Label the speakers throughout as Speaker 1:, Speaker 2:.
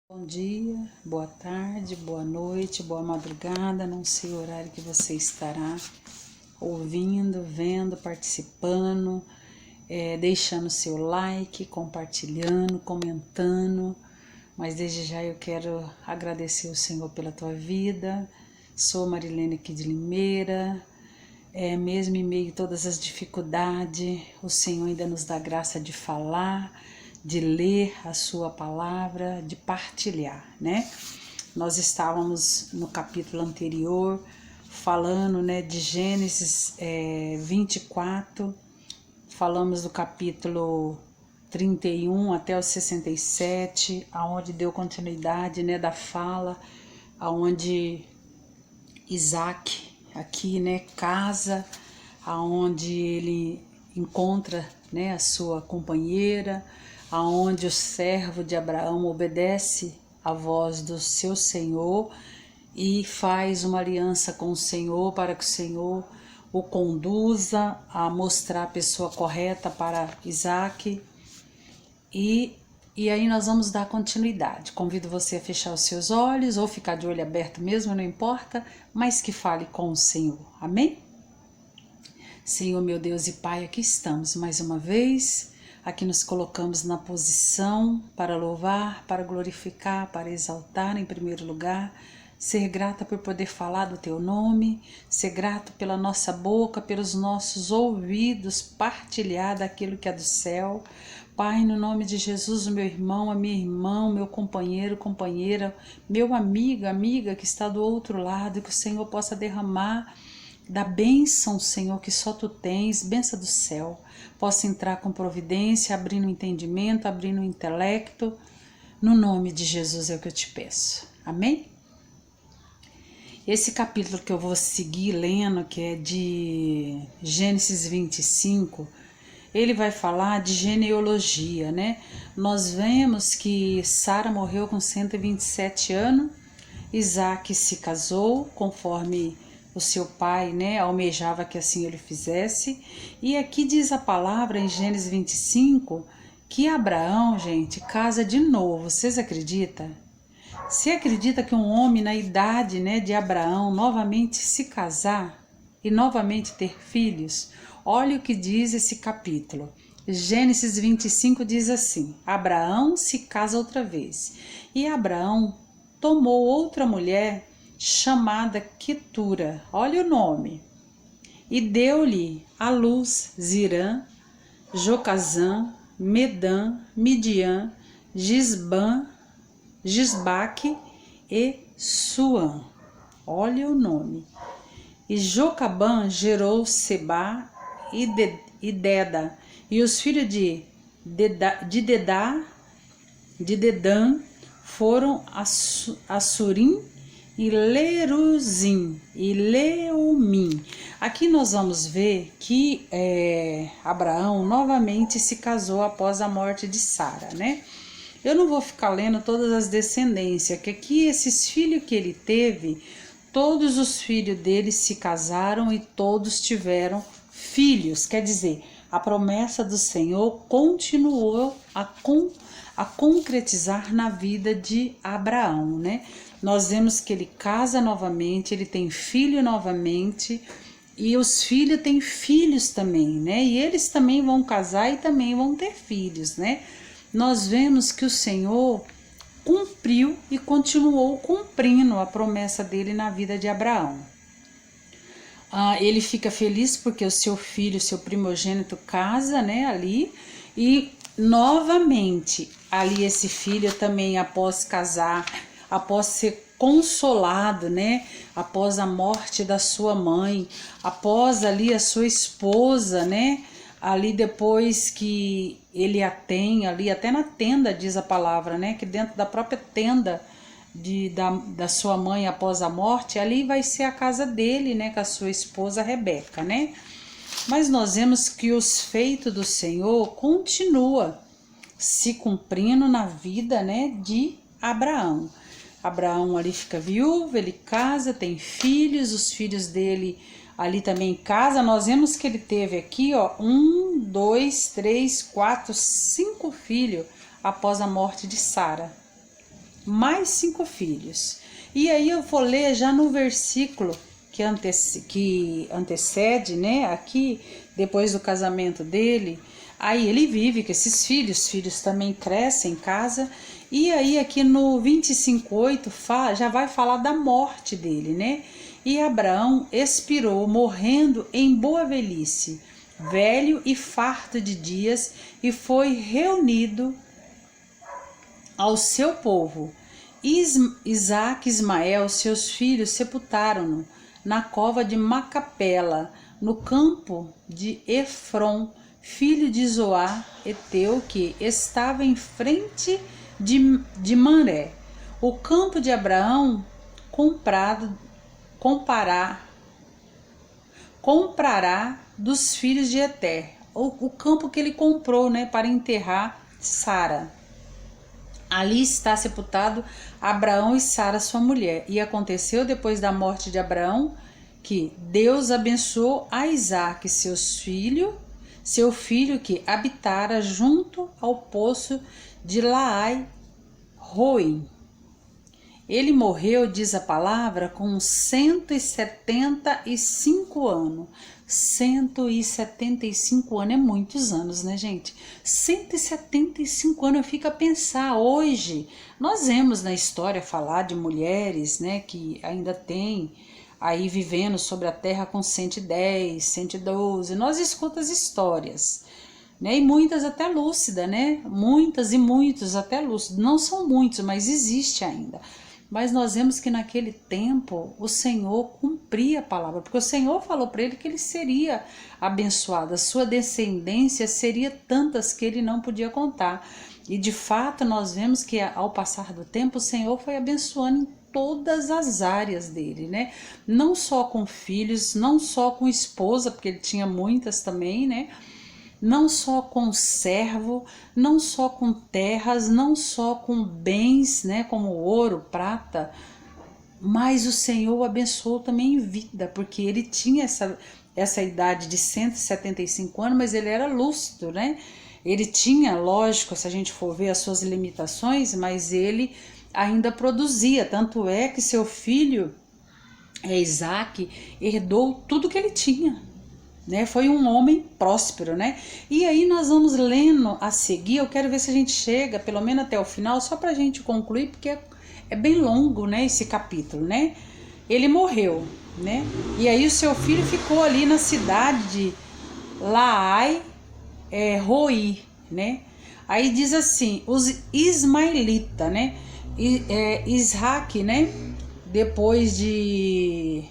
Speaker 1: Bom dia, boa tarde, boa noite, boa madrugada, não sei o horário que você estará ouvindo, vendo, participando, deixando seu like, compartilhando, comentando, mas desde já eu quero agradecer o Senhor pela tua vida. Sou Marilene aqui de Limeira, mesmo em meio a todas as dificuldades, o Senhor ainda nos dá graça de falar, de ler a sua palavra, de partilhar, né? Nós estávamos no capítulo anterior falando, né, de Gênesis 24, falamos do capítulo 31 até o 67, aonde deu continuidade, né, da fala, aonde Isaac aqui, né, casa, aonde ele encontra, né, a sua companheira, aonde o servo de Abraão obedece à voz do seu Senhor e faz uma aliança com o Senhor para que o Senhor o conduza a mostrar a pessoa correta para Isaac. E aí nós vamos dar continuidade. Convido você a fechar os seus olhos ou ficar de olho aberto mesmo, não importa, mas que fale com o Senhor. Amém? Senhor, meu Deus e Pai, aqui estamos mais uma vez. Aqui nos colocamos na posição para louvar, para glorificar, para exaltar em primeiro lugar, ser grata por poder falar do Teu nome, ser grato pela nossa boca, pelos nossos ouvidos, partilhar daquilo que é do céu. Pai, no nome de Jesus, o meu irmão, a minha irmã, meu companheiro, companheira, meu amigo, amiga que está do outro lado, que o Senhor possa derramar da bênção, Senhor, que só Tu tens, bênção do céu, possa entrar com providência, abrindo o entendimento, abrindo o intelecto, no nome de Jesus é o que eu te peço. Amém? Esse capítulo que eu vou seguir lendo, que é de Gênesis 25, ele vai falar de genealogia, né? Nós vemos que Sara morreu com 127 anos, Isaac se casou conforme o seu pai, né, almejava que assim ele fizesse. E aqui diz a palavra em Gênesis 25 que Abraão, gente, casa de novo. Vocês acreditam? Você acredita que um homem na idade, né, de Abraão novamente se casar e novamente ter filhos? Olha o que diz esse capítulo. Gênesis 25 diz assim: Abraão se casa outra vez. E Abraão tomou outra mulher chamada Quetura, olha o nome, e deu-lhe à luz Zirã, Jocazã, Medã, Midian, Gisbaque e Suã, olha o nome. E Jocabã gerou Sebá e Deda, e os filhos de Dedã foram Assurim e Leruzim e Leumim. Aqui nós vamos ver que Abraão novamente se casou após a morte de Sara, né? Eu não vou ficar lendo todas as descendências, que aqui esses filhos que ele teve, todos os filhos dele se casaram e todos tiveram filhos. Quer dizer, a promessa do Senhor continuou a concretizar na vida de Abraão, né? Nós vemos que ele casa novamente, ele tem filho novamente, e os filhos têm filhos também, né? E eles também vão casar e também vão ter filhos, né? Nós vemos que o Senhor cumpriu e continuou cumprindo a promessa dele na vida de Abraão. Ele fica feliz porque o seu filho, seu primogênito, casa, né, ali, e novamente ali esse filho também, após casar, após ser consolado, né, após a morte da sua mãe, após ali a sua esposa, né, ali depois que ele a tem, ali até na tenda diz a palavra, né, que dentro da própria tenda da sua mãe após a morte, ali vai ser a casa dele, né, com a sua esposa Rebeca, né. Mas nós vemos que os feitos do Senhor continua se cumprindo na vida, né, de Abraão. Abraão ali fica viúvo, ele casa, tem filhos, os filhos dele ali também casa. Nós vemos que ele teve aqui, ó, 1, 2, 3, 4, 5 filhos após a morte de Sara. mais 5 filhos. E aí eu vou ler já no versículo que antecede, né, aqui, depois do casamento dele. Aí ele vive com esses filhos, os filhos também crescem em casa. E aí aqui no 25:8 já vai falar da morte dele, né? E Abraão expirou, morrendo em boa velhice, velho e farto de dias, e foi reunido ao seu povo. Isaque e Ismael, seus filhos, sepultaram-no na cova de Macapela, no campo de Efron, filho de Zoar, Eteu, que estava em frente de Manré. O campo de Abraão comprará dos filhos de Eter, o campo que ele comprou, né, para enterrar Sara. Ali está sepultado Abraão e Sara, sua mulher. E aconteceu depois da morte de Abraão que Deus abençoou a Isaque, seu filho que habitara junto ao poço de Laai-Roim. Ele morreu, diz a palavra, com 175 anos. 175 anos é muitos anos, né, gente? 175 anos, eu fico a pensar. Hoje, nós vemos na história falar de mulheres, né, que ainda tem aí vivendo sobre a terra com 110, 112. Nós escutamos histórias, né? E muitas até lúcidas, né? Muitas e muitos até lúcidos. Não são muitos, mas existe ainda. Mas nós vemos que naquele tempo o Senhor cumpria a palavra, porque o Senhor falou para ele que ele seria abençoado, a sua descendência seria tantas que ele não podia contar. E de fato nós vemos que ao passar do tempo o Senhor foi abençoando em todas as áreas dele, né? Não só com filhos, não só com esposa, porque ele tinha muitas também, né? Não só com servo, não só com terras, não só com bens, né, como ouro, prata, mas o Senhor o abençoou também em vida, porque ele tinha essa idade de 175 anos, mas ele era lúcido, né? Ele tinha, lógico, se a gente for ver as suas limitações, mas ele ainda produzia, tanto é que seu filho, Isaque, herdou tudo que ele tinha. Né, foi um homem próspero, né? E aí nós vamos lendo a seguir. Eu quero ver se a gente chega pelo menos até o final, só para a gente concluir, porque é bem longo, né, esse capítulo, né? Ele morreu, né? E aí o seu filho ficou ali na cidade de Laai-Roí, né? Aí diz assim, os ismaelitas, né? Isaac, né? Depois de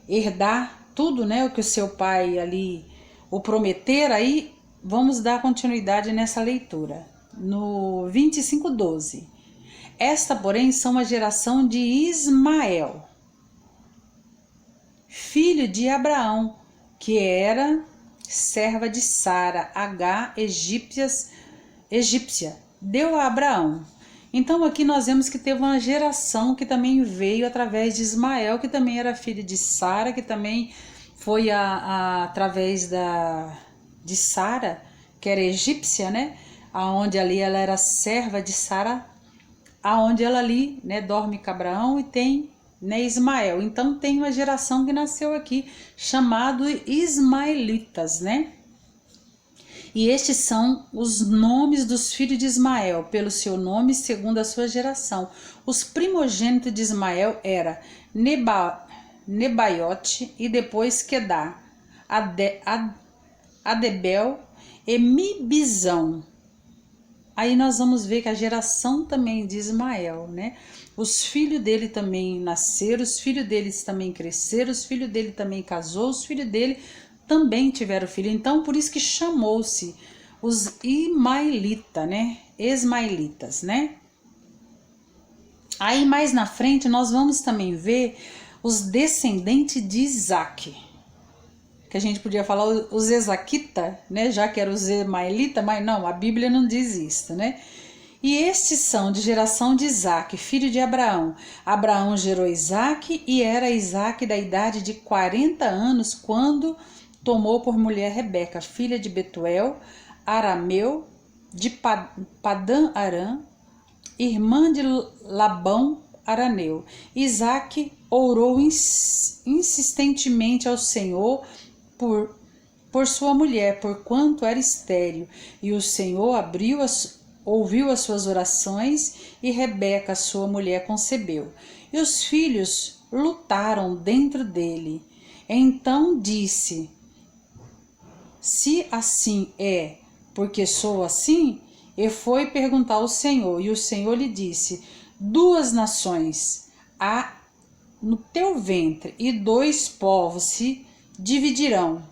Speaker 1: herdar tudo, né, o que o seu pai ali o prometer, aí vamos dar continuidade nessa leitura. No 25:12. Esta, porém, são a geração de Ismael, filho de Abraão, que era serva de Sara, egípcia, deu a Abraão. Então aqui nós vemos que teve uma geração que também veio através de Ismael, que também era filho de Sara, que também foi através de Sara, que era egípcia, né? Aonde ali ela era serva de Sara, aonde ela ali, né, dorme com Abraão e tem, né, Ismael. Então tem uma geração que nasceu aqui chamado ismaelitas, né? E estes são os nomes dos filhos de Ismael, pelo seu nome, segundo a sua geração. Os primogênitos de Ismael era Nebaiote e depois Quedar, Adebel e Mibizão. Aí nós vamos ver que a geração também de Ismael, né? Os filhos dele também nasceram, os filhos deles também cresceram, os filhos dele também casou, os filhos dele também tiveram filho. Então, por isso que chamou-se os ismaelitas, né? Ismaelitas, né? Aí mais na frente nós vamos também ver os descendentes de Isaque, que a gente podia falar os Esaquitas, né? Já que era os ismaelitas, mas não, a Bíblia não diz isso, né? E estes são de geração de Isaque, filho de Abraão. Abraão gerou Isaque e era Isaque da idade de 40 anos quando tomou por mulher Rebeca, filha de Betuel, arameu, de Padã Arã, irmã de Labão araneu. Isaque orou insistentemente ao Senhor por sua mulher, porquanto era estéril, e o Senhor ouviu as suas orações, e Rebeca, sua mulher, concebeu. E os filhos lutaram dentro dele. Então disse: se assim é, porque sou assim? E foi perguntar ao Senhor, e o Senhor lhe disse: 2 nações há no teu ventre, e 2 povos se dividirão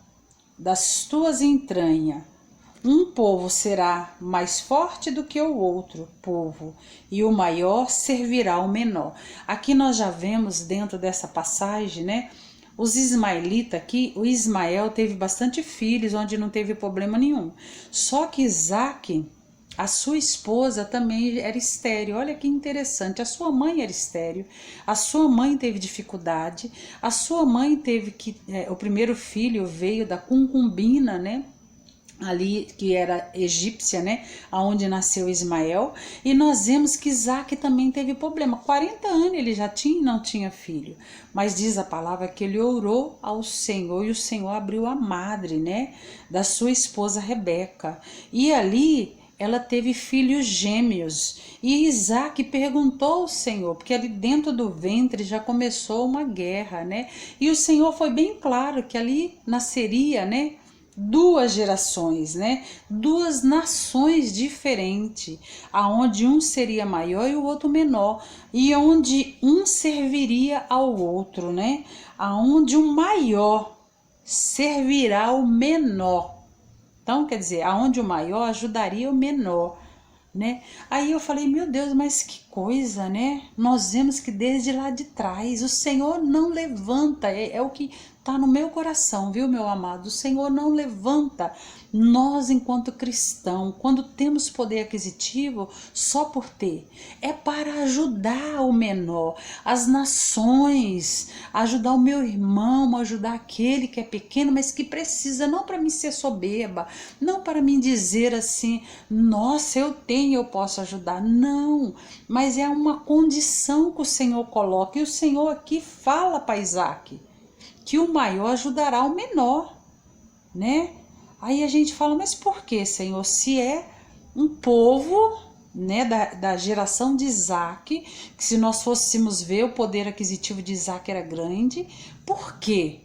Speaker 1: das tuas entranhas. Um povo será mais forte do que o outro povo, e o maior servirá ao menor. Aqui nós já vemos dentro dessa passagem, né? Os ismaelitas aqui, o Ismael teve bastante filhos, onde não teve problema nenhum. Só que Isaque, a sua esposa, também era estéril. Olha que interessante, a sua mãe era estéril, a sua mãe teve dificuldade, a sua mãe teve que... o primeiro filho veio da concubina, né? Ali que era egípcia, né, aonde nasceu Ismael, e nós vemos que Isaque também teve problema. 40 anos ele já tinha e não tinha filho, mas diz a palavra que ele orou ao Senhor, e o Senhor abriu a madre, né, da sua esposa Rebeca, e ali ela teve filhos gêmeos, e Isaque perguntou ao Senhor, porque ali dentro do ventre já começou uma guerra, né, e o Senhor foi bem claro que ali nasceria, né, 2 gerações, né? 2 nações diferentes, aonde um seria maior e o outro menor, e onde um serviria ao outro, né? Aonde o maior servirá ao menor. Então, quer dizer, aonde o maior ajudaria o menor, né? Aí eu falei, meu Deus, mas que coisa, né? Nós vemos que desde lá de trás o Senhor não levanta, é o que tá no meu coração, viu, meu amado? O Senhor não levanta nós enquanto cristão, quando temos poder aquisitivo só por ter, é para ajudar o menor, as nações, ajudar o meu irmão, ajudar aquele que é pequeno, mas que precisa, não para mim ser soberba, não para mim dizer assim, nossa, eu tenho, eu posso ajudar, não, mas é uma condição que o Senhor coloca, e o Senhor aqui fala para Isaque, que o maior ajudará o menor, né? Aí a gente fala, mas por que, Senhor? Se é um povo, né, da geração de Isaque, que se nós fôssemos ver o poder aquisitivo de Isaque era grande, por quê?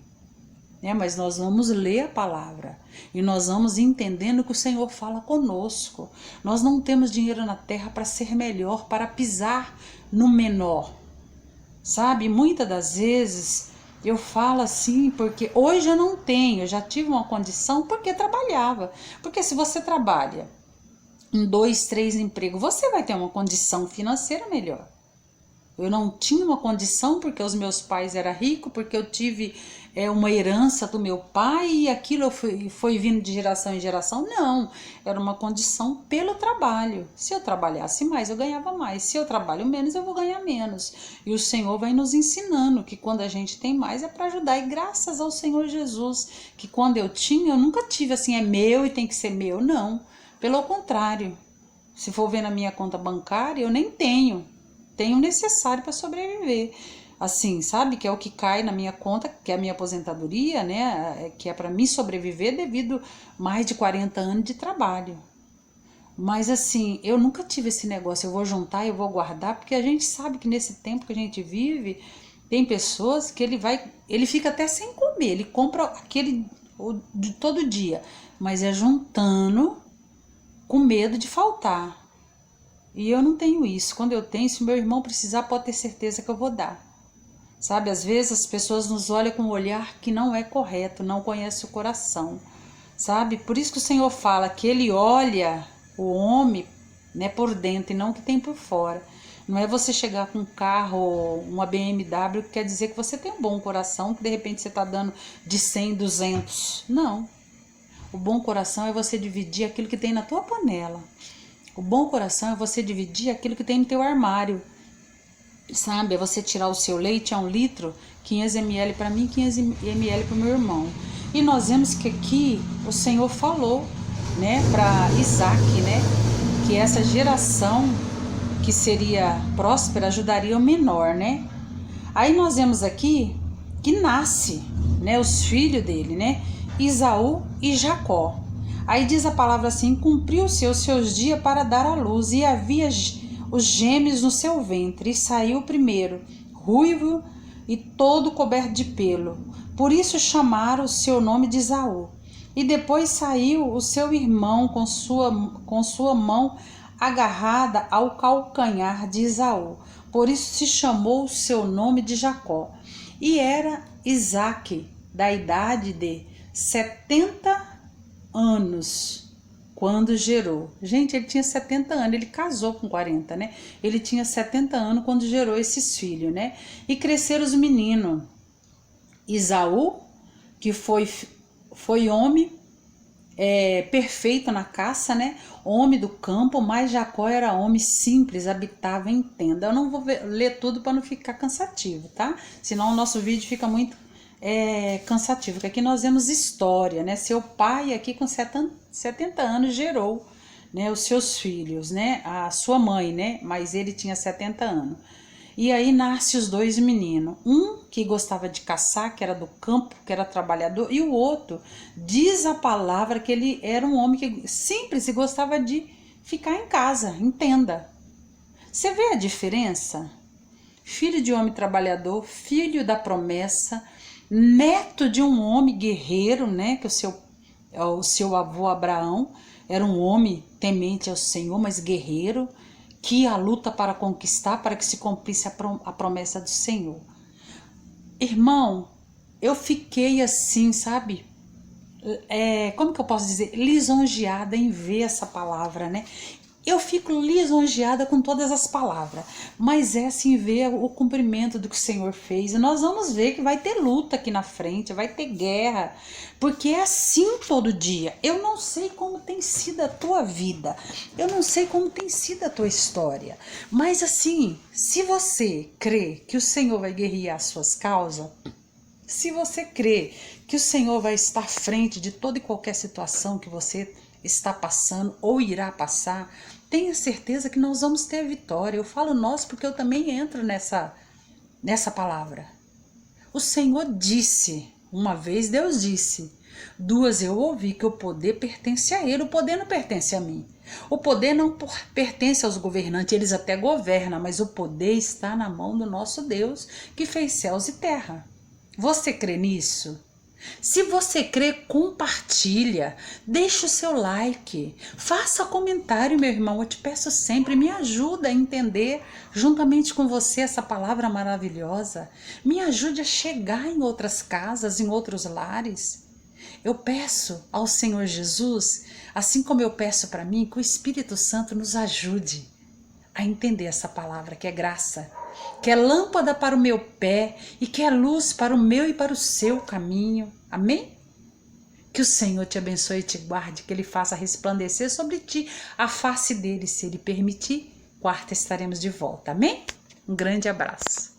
Speaker 1: Né? Mas nós vamos ler a palavra e nós vamos entendendo que o Senhor fala conosco. Nós não temos dinheiro na terra para ser melhor, para pisar no menor, sabe? Muitas das vezes eu falo assim, porque hoje eu não tenho, eu já tive uma condição porque trabalhava. Porque se você trabalha em 2, 3 empregos, você vai ter uma condição financeira melhor. Eu não tinha uma condição porque os meus pais eram ricos, porque eu tive uma herança do meu pai e aquilo foi vindo de geração em geração. Não, era uma condição pelo trabalho. Se eu trabalhasse mais, eu ganhava mais. Se eu trabalho menos, eu vou ganhar menos. E o Senhor vai nos ensinando que quando a gente tem mais é para ajudar. E graças ao Senhor Jesus, que quando eu tinha, eu nunca tive assim, é meu e tem que ser meu. Não, pelo contrário. Se for ver na minha conta bancária, eu nem tenho o necessário para sobreviver, assim, sabe, que é o que cai na minha conta, que é a minha aposentadoria, né, que é para mim sobreviver devido mais de 40 anos de trabalho. Mas assim, eu nunca tive esse negócio, eu vou juntar, eu vou guardar, porque a gente sabe que nesse tempo que a gente vive, tem pessoas que ele fica até sem comer, ele compra aquele de todo dia, mas é juntando com medo de faltar. E eu não tenho isso. Quando eu tenho, se meu irmão precisar, pode ter certeza que eu vou dar. Sabe, às vezes as pessoas nos olham com um olhar que não é correto, não conhece o coração. Sabe, por isso que o Senhor fala que Ele olha o homem, né, por dentro e não o que tem por fora. Não é você chegar com um carro, uma BMW, que quer dizer que você tem um bom coração, que de repente você está dando de 100, 200. Não. O bom coração é você dividir aquilo que tem na tua panela. O bom coração é você dividir aquilo que tem no teu armário, sabe? É você tirar o seu leite a 1 litro, 500 ml para mim, 500 ml para o meu irmão. E nós vemos que aqui o Senhor falou, né, para Isaque, né, que essa geração que seria próspera ajudaria o menor, né? Aí nós vemos aqui que nasce, né, os filhos dele, né? Esaú e Jacó. Aí diz a palavra assim: cumpriu-se os seus dias para dar à luz, e havia os gêmeos no seu ventre, e saiu o primeiro, ruivo e todo coberto de pelo. Por isso chamaram o seu nome de Esaú. E depois saiu o seu irmão com sua mão agarrada ao calcanhar de Esaú. Por isso se chamou o seu nome de Jacó. E era Isaque, da idade de 70 anos, quando gerou. Gente, ele tinha 70 anos, ele casou com 40, né? Ele tinha 70 anos quando gerou esses filhos, né? E cresceram os meninos. Esaú, que foi homem perfeito na caça, né? Homem do campo, mas Jacó era homem simples, habitava em tenda. Eu não vou ler tudo para não ficar cansativo, tá? Senão o nosso vídeo fica muito cansativo, porque aqui nós vemos história, né? Seu pai aqui com 70 anos gerou, né, os seus filhos, né? A sua mãe, né? Mas ele tinha 70 anos. E aí nasce os dois meninos, um que gostava de caçar, que era do campo, que era trabalhador, e o outro, diz a palavra que ele era um homem que simples e gostava de ficar em casa, em tenda. Você vê a diferença? Filho de homem trabalhador, filho da promessa, neto de um homem guerreiro, né? Que o seu avô Abraão era um homem temente ao Senhor, mas guerreiro, que a luta para conquistar, para que se cumprisse a promessa do Senhor. Irmão, eu fiquei assim, sabe? Como que eu posso dizer? Lisonjeada em ver essa palavra, né? Eu fico lisonjeada com todas as palavras, mas é assim ver o cumprimento do que o Senhor fez. E nós vamos ver que vai ter luta aqui na frente, vai ter guerra, porque é assim todo dia. Eu não sei como tem sido a tua vida, eu não sei como tem sido a tua história, mas assim, se você crê que o Senhor vai guerrear as suas causas, se você crê que o Senhor vai estar à frente de toda e qualquer situação que você está passando ou irá passar, tenha certeza que nós vamos ter a vitória. Eu falo nós porque eu também entro nessa palavra. O Senhor disse, uma vez Deus disse, duas eu ouvi, que o poder pertence a Ele, o poder não pertence a mim. O poder não pertence aos governantes, eles até governam, mas o poder está na mão do nosso Deus, que fez céus e terra. Você crê nisso? Se você crê, compartilha, deixa o seu like, faça comentário, meu irmão, eu te peço sempre, me ajuda a entender juntamente com você essa palavra maravilhosa, me ajude a chegar em outras casas, em outros lares. Eu peço ao Senhor Jesus, assim como eu peço para mim, que o Espírito Santo nos ajude a entender essa palavra que é graça, que é lâmpada para o meu pé e que é luz para o meu e para o seu caminho. Amém? Que o Senhor te abençoe e te guarde, que Ele faça resplandecer sobre ti a face dele, se Ele permitir. Quarta estaremos de volta. Amém? Um grande abraço.